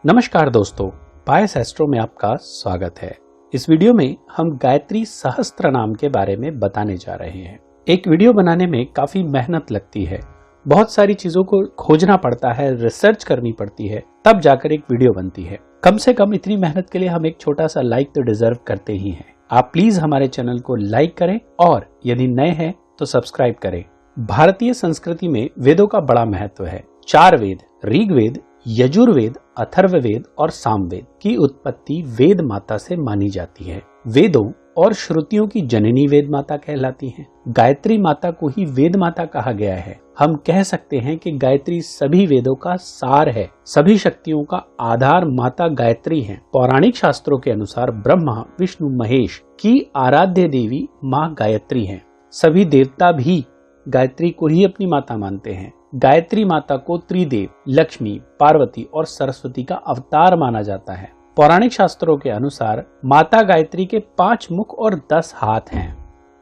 नमस्कार दोस्तों, पायस एस्ट्रो में आपका स्वागत है। इस वीडियो में हम गायत्री सहस्त्र नाम के बारे में बताने जा रहे हैं। एक वीडियो बनाने में काफी मेहनत लगती है, बहुत सारी चीजों को खोजना पड़ता है, रिसर्च करनी पड़ती है, तब जाकर एक वीडियो बनती है। कम से कम इतनी मेहनत के लिए हम एक छोटा सा लाइक तो डिजर्व करते ही हैं। आप प्लीज हमारे चैनल को लाइक करें और यदि नए हैं तो सब्सक्राइब करें। भारतीय संस्कृति में वेदों का बड़ा महत्व है। 4 वेद, ऋग्वेद, यजुर्वेद, अथर्ववेद और सामवेद की उत्पत्ति वेद माता से मानी जाती है। वेदों और श्रुतियों की जननी वेद माता कहलाती हैं। गायत्री माता को ही वेद माता कहा गया है। हम कह सकते हैं कि गायत्री सभी वेदों का सार है, सभी शक्तियों का आधार माता गायत्री है। पौराणिक शास्त्रों के अनुसार ब्रह्मा, विष्णु, महेश की आराध्य देवी माँ गायत्री है। सभी देवता भी गायत्री को ही अपनी माता मानते हैं। गायत्री माता को त्रिदेव, लक्ष्मी, पार्वती और सरस्वती का अवतार माना जाता है। पौराणिक शास्त्रों के अनुसार माता गायत्री के 5 मुख और 10 हाथ हैं।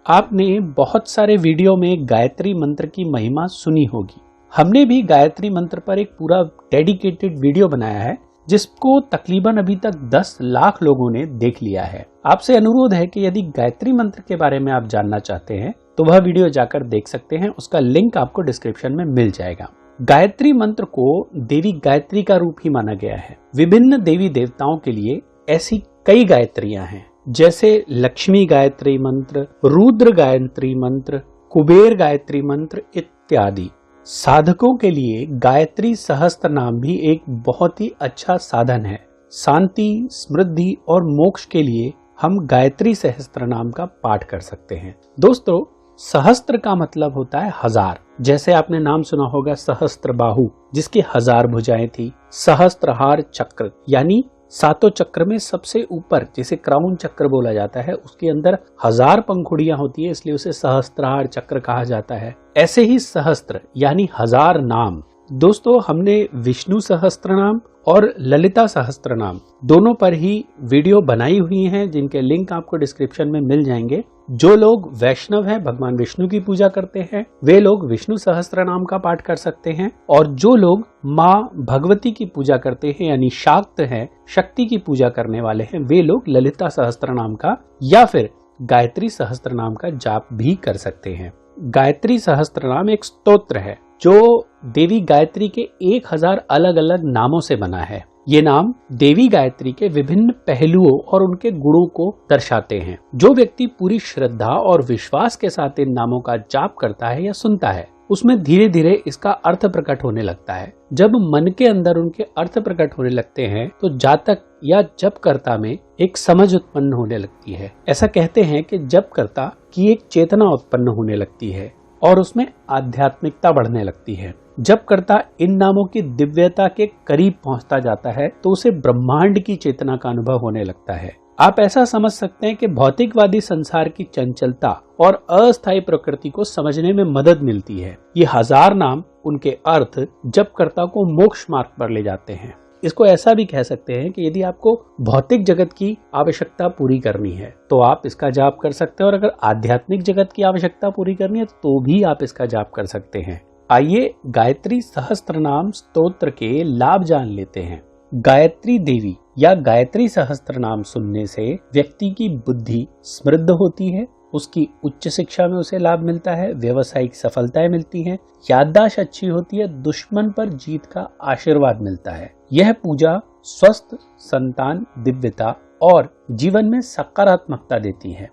आपने बहुत सारे वीडियो में गायत्री मंत्र की महिमा सुनी होगी। हमने भी गायत्री मंत्र पर एक पूरा डेडिकेटेड वीडियो बनाया है, जिसको तकरीबन अभी तक 10 लाख लोगों ने देख लिया है। आपसे अनुरोध है कि यदि गायत्री मंत्र के बारे में आप जानना चाहते हैं तो वह वीडियो जाकर देख सकते हैं। उसका लिंक आपको डिस्क्रिप्शन में मिल जाएगा। गायत्री मंत्र को देवी गायत्री का रूप ही माना गया है। विभिन्न देवी देवताओं के लिए ऐसी कई गायत्रियां हैं, जैसे लक्ष्मी गायत्री मंत्र, रुद्र गायत्री मंत्र, कुबेर गायत्री मंत्र इत्यादि। साधकों के लिए गायत्री सहस्त्र नाम भी एक बहुत ही अच्छा साधन है। शांति, समृद्धि और मोक्ष के लिए हम गायत्री सहस्त्र नाम का पाठ कर सकते हैं। दोस्तों, सहस्त्र का मतलब होता है 1000। जैसे आपने नाम सुना होगा सहस्त्र बाहु, जिसकी 1000 भुजाएं थी। सहस्त्रहार चक्र यानी 7 चक्र में सबसे ऊपर, जिसे क्राउन चक्र बोला जाता है, उसके अंदर 1000 पंखुड़ियां होती है, इसलिए उसे सहस्त्रहार चक्र कहा जाता है। ऐसे ही सहस्त्र यानी 1000 नाम। दोस्तों, हमने विष्णु सहस्त्र नाम और ललिता सहस्त्र नाम दोनों पर ही वीडियो बनाई हुई हैं, जिनके लिंक आपको डिस्क्रिप्शन में मिल जाएंगे। जो लोग वैष्णव हैं, भगवान विष्णु की पूजा करते हैं, वे लोग विष्णु सहस्त्र नाम का पाठ कर सकते हैं, और जो लोग माँ भगवती की पूजा करते हैं यानी शाक्त हैं, शक्ति की पूजा करने वाले हैं, वे लोग ललिता सहस्त्र नाम का या फिर गायत्री सहस्त्र नाम का जाप भी कर सकते हैं। गायत्री सहस्त्र नाम एक स्तोत्र है जो देवी गायत्री के 1000 अलग अलग नामों से बना है। ये नाम देवी गायत्री के विभिन्न पहलुओं और उनके गुणों को दर्शाते हैं। जो व्यक्ति पूरी श्रद्धा और विश्वास के साथ इन नामों का जाप करता है या सुनता है, उसमें धीरे धीरे इसका अर्थ प्रकट होने लगता है। जब मन के अंदर उनके अर्थ प्रकट होने लगते हैं तो जातक या जपकर्ता में एक समझ उत्पन्न होने लगती है। ऐसा कहते हैं कि जपकर्ता की एक चेतना उत्पन्न होने लगती है और उसमें आध्यात्मिकता बढ़ने लगती है। जब कर्ता इन नामों की दिव्यता के करीब पहुंचता जाता है तो उसे ब्रह्मांड की चेतना का अनुभव होने लगता है। आप ऐसा समझ सकते हैं कि भौतिकवादी संसार की चंचलता और अस्थायी प्रकृति को समझने में मदद मिलती है। ये 1000 नाम, उनके अर्थ जब कर्ता को मोक्ष मार्ग पर ले जाते हैं। इसको ऐसा भी कह सकते हैं कि यदि आपको भौतिक जगत की आवश्यकता पूरी करनी है तो आप इसका जाप कर सकते हैं, और अगर आध्यात्मिक जगत की आवश्यकता पूरी करनी है तो भी आप इसका जाप कर सकते हैं। आइए गायत्री सहस्त्र नाम स्तोत्र के लाभ जान लेते हैं। गायत्री देवी या गायत्री सहस्त्र नाम सुनने से व्यक्ति की बुद्धि समृद्ध होती है, उसकी उच्च शिक्षा में उसे लाभ मिलता है, व्यवसायिक सफलताएं मिलती हैं, याददाश्त अच्छी होती है, दुश्मन पर जीत का आशीर्वाद मिलता है। यह पूजा स्वस्थ, संतान, दिव्यता और जीवन में सकारात्मकता देती है।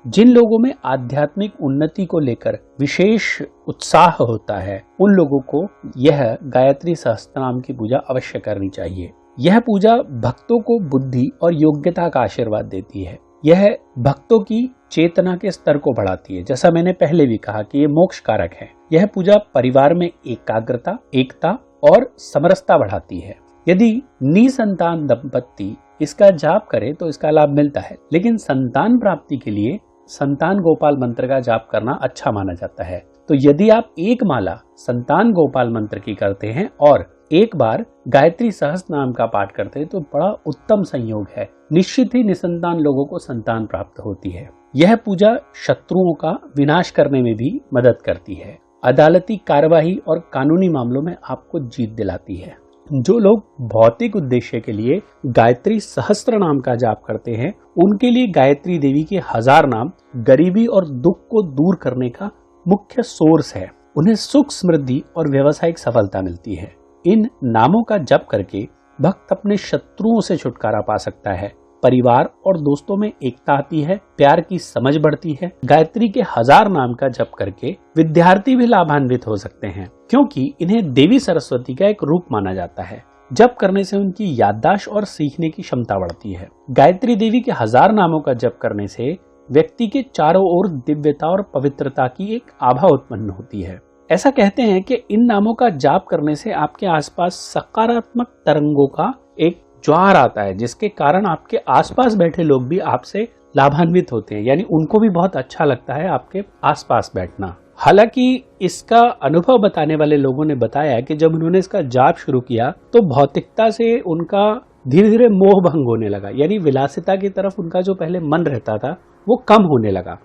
जिन लोगों में आध्यात्मिक उन्नति को लेकर विशेष उत्साह होता है, उन लोगों को यह गायत्री सहस्त्र नाम की पूजा अवश्य करनी चाहिए। यह पूजा भक्तों को बुद्धि और योग्यता का आशीर्वाद देती है। यह भक्तों की चेतना के स्तर को बढ़ाती है। जैसा मैंने पहले भी कहा कि ये मोक्ष कारक है। यह पूजा परिवार में एकाग्रता, एकता और समरसता बढ़ाती है। यदि निसंतान दंपत्ति इसका जाप करे तो इसका लाभ मिलता है, लेकिन संतान प्राप्ति के लिए संतान गोपाल मंत्र का जाप करना अच्छा माना जाता है। तो यदि आप एक माला संतान गोपाल मंत्र की करते हैं और एक बार गायत्री सहस्त्र नाम का पाठ करते हैं तो बड़ा उत्तम संयोग है। निश्चित ही निसंतान लोगों को संतान प्राप्त होती है। यह पूजा शत्रुओं का विनाश करने में भी मदद करती है। अदालती कार्यवाही और कानूनी मामलों में आपको जीत दिलाती है। जो लोग भौतिक उद्देश्य के लिए गायत्री सहस्त्र नाम का जाप करते हैं, उनके लिए गायत्री देवी के 1000 नाम गरीबी और दुख को दूर करने का मुख्य सोर्स है। उन्हें सुख, समृद्धि और व्यावसायिक सफलता मिलती है। इन नामों का जप करके भक्त अपने शत्रुओं से छुटकारा पा सकता है, परिवार और दोस्तों में एकता आती है, प्यार की समझ बढ़ती है। गायत्री के 1000 नाम का जप करके विद्यार्थी भी लाभान्वित हो सकते हैं, क्योंकि इन्हें देवी सरस्वती का एक रूप माना जाता है। जप करने से उनकी याददाश्त और सीखने की क्षमता बढ़ती है। गायत्री देवी के 1000 नामों का जप करने से व्यक्ति के चारों ओर दिव्यता और पवित्रता की एक आभा उत्पन्न होती है। ऐसा कहते हैं कि इन नामों का जाप करने से आपके आसपास सकारात्मक तरंगों का एक ज्वार आता है, जिसके कारण आपके आसपास बैठे लोग भी आपसे लाभान्वित होते हैं, यानी उनको भी बहुत अच्छा लगता है आपके आसपास बैठना। हालांकि इसका अनुभव बताने वाले लोगों ने बताया कि जब उन्होंने इसका जाप शुरू किया तो भौतिकता से उनका धीरे धीरे मोह भंग होने लगा, यानी विलासिता की तरफ उनका जो पहले मन रहता था वो कम होने लगा।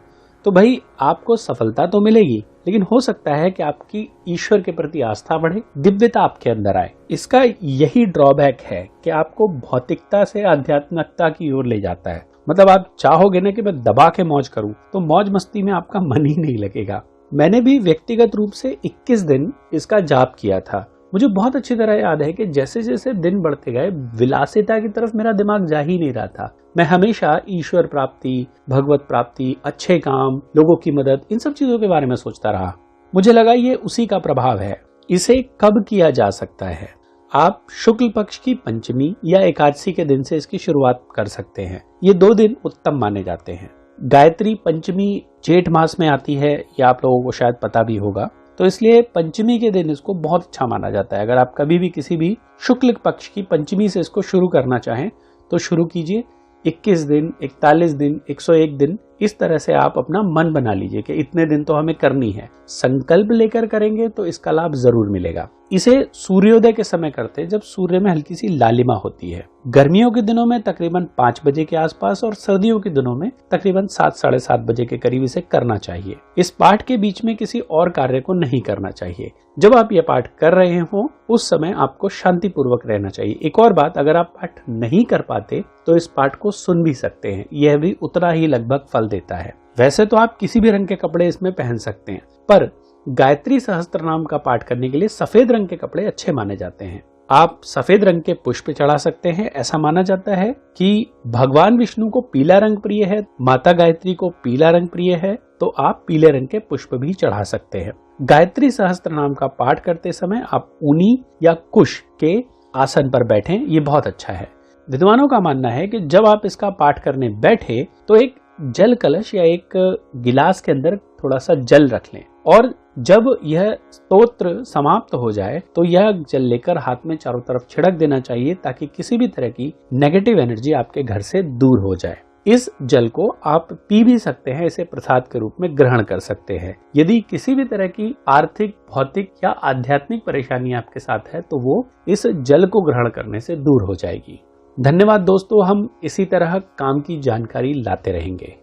तो भाई आपको सफलता तो मिलेगी, लेकिन हो सकता है कि आपकी ईश्वर के प्रति आस्था बढ़े, दिव्यता आपके अंदर आए। इसका यही ड्रॉबैक है कि आपको भौतिकता से आध्यात्मिकता की ओर ले जाता है। मतलब आप चाहोगे ना कि मैं दबा के मौज करूं, तो मौज मस्ती में आपका मन ही नहीं लगेगा। मैंने भी व्यक्तिगत रूप से 21 दिन इसका जाप किया था। मुझे बहुत अच्छी तरह याद है कि जैसे जैसे दिन बढ़ते गए विलासिता की तरफ मेरा दिमाग जा ही नहीं रहा था। मैं हमेशा ईश्वर प्राप्ति, भगवत प्राप्ति, अच्छे काम, लोगों की मदद, इन सब चीजों के बारे में सोचता रहा। मुझे लगा ये उसी का प्रभाव है। इसे कब किया जा सकता है? आप शुक्ल पक्ष की पंचमी या एकादशी के दिन से इसकी शुरुआत कर सकते हैं। ये 2 दिन उत्तम माने जाते हैं। गायत्री पंचमी जेठ मास में आती है, ये आप लोगों को शायद पता भी होगा, तो इसलिए पंचमी के दिन इसको बहुत अच्छा माना जाता है। अगर आप कभी भी किसी भी शुक्ल पक्ष की पंचमी से इसको शुरू करना चाहें तो शुरू कीजिए। 21 दिन, 41 दिन, 101 दिन, इस तरह से आप अपना मन बना लीजिए कि इतने दिन तो हमें करनी है। संकल्प लेकर करेंगे तो इसका लाभ जरूर मिलेगा। इसे सूर्योदय के समय करते हैं, जब सूर्य में हल्की सी लालिमा होती है। गर्मियों के दिनों में तकरीबन 5 बजे के आसपास और सर्दियों के दिनों में तकरीबन 7, साढ़े 7 बजे के करीब इसे करना चाहिए। इस पाठ के बीच में किसी और कार्य को नहीं करना चाहिए। जब आप ये पाठ कर रहे हो उस समय आपको शांति पूर्वक रहना चाहिए। एक और बात, अगर आप पाठ नहीं कर पाते तो इस पाठ को सुन भी सकते हैं, यह भी उतना ही लगभग फल देता है। वैसे तो आप किसी भी रंग के कपड़े इसमें पहन सकते हैं, पर गायत्री सहस्त्र नाम का पाठ करने के लिए सफेद रंग के कपड़े अच्छे माने जाते हैं। आप सफेद रंग के पुष्प चढ़ा सकते हैं। ऐसा माना जाता है कि भगवान विष्णु को पीला रंग प्रिय है, माता गायत्री को पीला रंग प्रिय है, तो आप पीले रंग के पुष्प भी चढ़ा सकते हैं। गायत्री सहस्त्र नाम का पाठ करते समय आप ऊनी या कुश के आसन पर बैठें, ये बहुत अच्छा है। विद्वानों का मानना है कि जब आप इसका पाठ करने बैठे तो एक जल कलश या एक गिलास के अंदर थोड़ा सा जल रख लें, और जब यह स्तोत्र समाप्त हो जाए तो यह जल लेकर हाथ में चारों तरफ छिड़क देना चाहिए, ताकि किसी भी तरह की नेगेटिव एनर्जी आपके घर से दूर हो जाए। इस जल को आप पी भी सकते हैं, इसे प्रसाद के रूप में ग्रहण कर सकते हैं। यदि किसी भी तरह की आर्थिक, भौतिक या आध्यात्मिक परेशानी आपके साथ है तो वो इस जल को ग्रहण करने से दूर हो जाएगी। धन्यवाद दोस्तों, हम इसी तरह काम की जानकारी लाते रहेंगे।